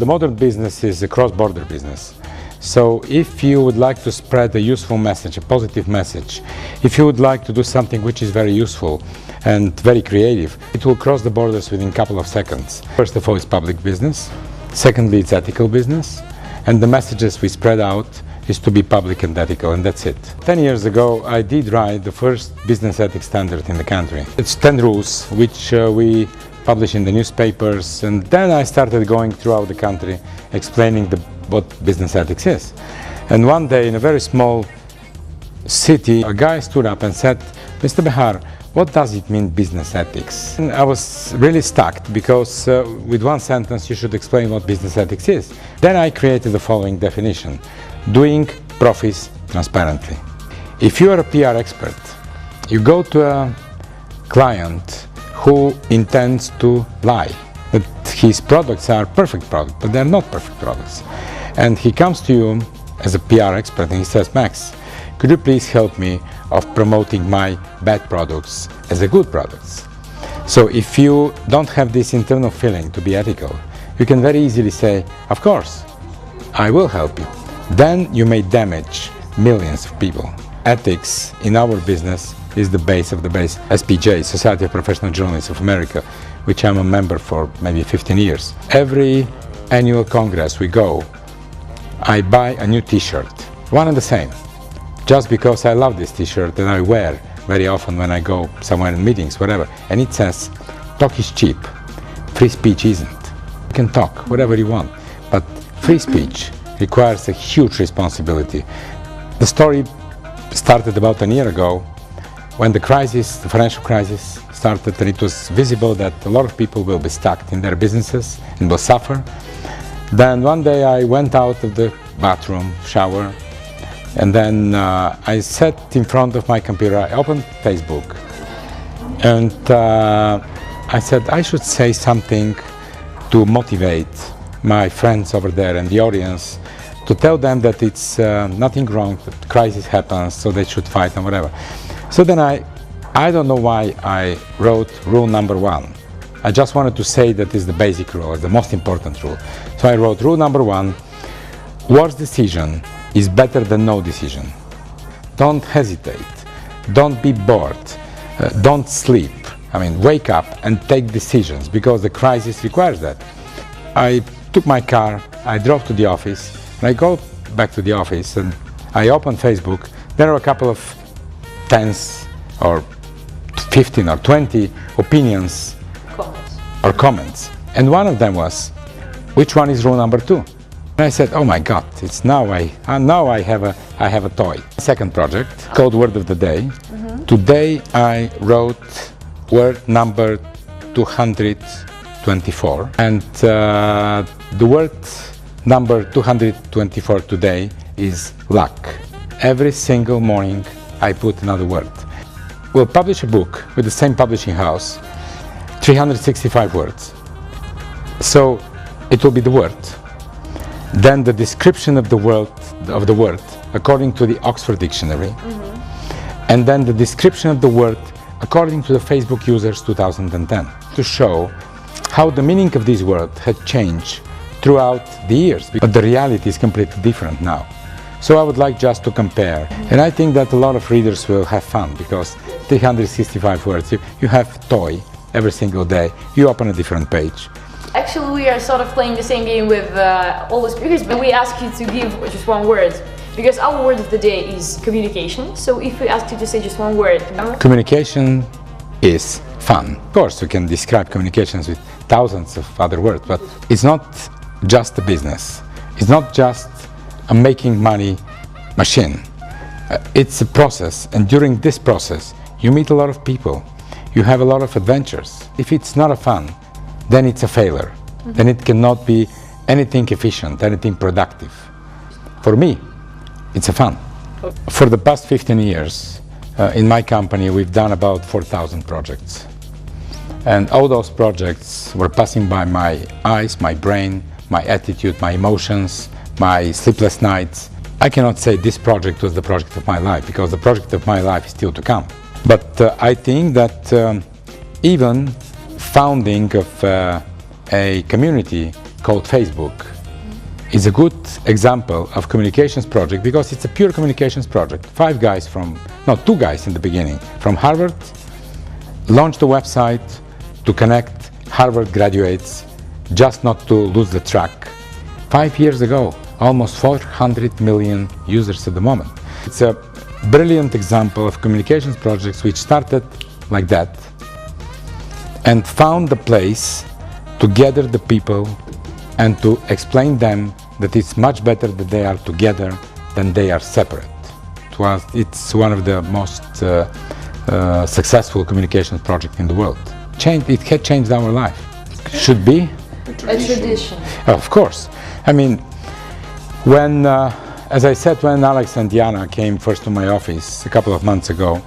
the modern business is a cross-border business. So if you would like to spread a useful message, a positive message, if you would like to do something which is very useful and very creative, it will cross the borders within a couple of seconds. First of all, it's public business. Secondly, it's ethical business. And the messages we spread out is to be public and ethical, and that's it. 10 years ago, I did write the first business ethics standard in the country. It's 10 rules, which we publish in the newspapers, and then I started going throughout the country explaining what business ethics is. And one day in a very small city, a guy stood up and said, "Mr. Behar, what does it mean, business ethics?" And I was really stuck because with one sentence you should explain what business ethics is. Then I created the following definition: doing profits transparently. If you are a PR expert, you go to a client who intends to lie, that his products are perfect products, but they're not perfect products. And he comes to you as a PR expert and he says, "Max, could you please help me of promoting my bad products as a good products?" So if you don't have this internal feeling to be ethical, you can very easily say, "Of course, I will help you." Then you may damage millions of people. Ethics in our business is the base of the base. SPJ, Society of Professional Journalists of America, which I'm a member for maybe 15 years. Every annual congress we go, I buy a new t-shirt, one and the same, just because I love this t-shirt and I wear very often when I go somewhere in meetings, whatever. And it says, "Talk is cheap, free speech isn't." You can talk whatever you want, but free speech requires a huge responsibility. The story started about a year ago when the crisis, the financial crisis started, and it was visible that a lot of people will be stuck in their businesses and will suffer. Then one day I went out of the bathroom, shower, and then I sat in front of my computer. I opened Facebook, and I said I should say something to motivate my friends over there and the audience, to tell them that it's nothing wrong, that crisis happens, so they should fight and whatever. So then I don't know why I wrote rule number 1. I just wanted to say that is the basic rule, the most important rule. So I wrote rule number 1, worst decision is better than no decision. Don't hesitate, don't be bored, don't sleep. I mean, wake up and take decisions, because the crisis requires that. I took my car, I drove to the office, and I go back to the office and I open Facebook. There are a couple of tens or 15 or 20 opinions or comments. And one of them was, "Which one is rule number 2? And I said, "Oh my God, it's now I have a toy." Second project called Word of the Day. Today I wrote word number 224, and the word number 224 today is luck. Every single morning I put another word. We'll publish a book with the same publishing house, 365 words. So it will be the word, then the description of the word according to the Oxford Dictionary, and then the description of the word according to the Facebook users 2010, to show how the meaning of this word had changed throughout the years. But the reality is completely different now. So I would like just to compare, and I think that a lot of readers will have fun, because 365 words, you have toy every single day, you open a different page. Actually, we are sort of playing the same game with all the speakers, but we ask you to give just one word, because our word of the day is communication. So if we ask you to say just one word. Communication is fun. Of course, we can describe communications with thousands of other words, but it's not just a business. It's not just a making money machine. It's a process, and during this process, you meet a lot of people. You have a lot of adventures. If it's not a fun, then it's a failure. Then it cannot be anything efficient, anything productive. For me, it's a fun. For the past 15 years, in my company, we've done about 4,000 projects. And all those projects were passing by my eyes, my brain, my attitude, my emotions, my sleepless nights. I cannot say this project was the project of my life, because the project of my life is still to come. But I think that even founding of a community called Facebook is a good example of communications project because it's a pure communications project. Two guys in the beginning from Harvard launched a website to connect Harvard graduates, just not to lose the track. 5 years ago, almost 400 million users at the moment. It's a brilliant example of communications projects which started like that and found the place to gather the people and to explain them that it's much better that they are together than they are separate. It's one of the most successful communications projects in the world. It had changed our life. Should be a tradition. Of course. I mean, as I said, when Alex and Diana came first to my office a couple of months ago,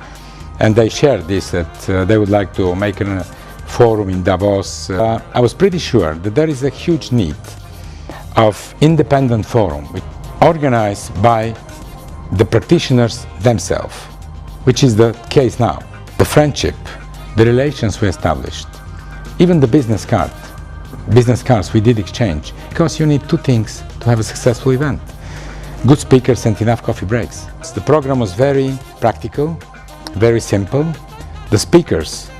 and they shared this, that they would like to make a forum in Davos, I was pretty sure that there is a huge need of independent forum organized by the practitioners themselves, which is the case now. The friendship, the relations we established, even the business cards we did exchange, because you need two things to have a successful event: good speakers and enough coffee breaks. The program was very practical, very simple. The speakers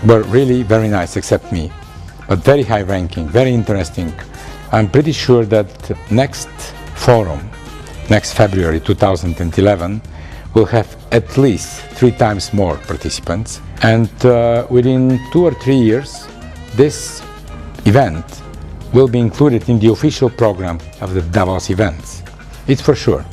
were really very nice, except me, but very high ranking, very interesting. I'm pretty sure that next forum, next February 2011, will have at least 3 times more participants. And within 2 or 3 years, this event will be included in the official program of the Davos events. It's for sure.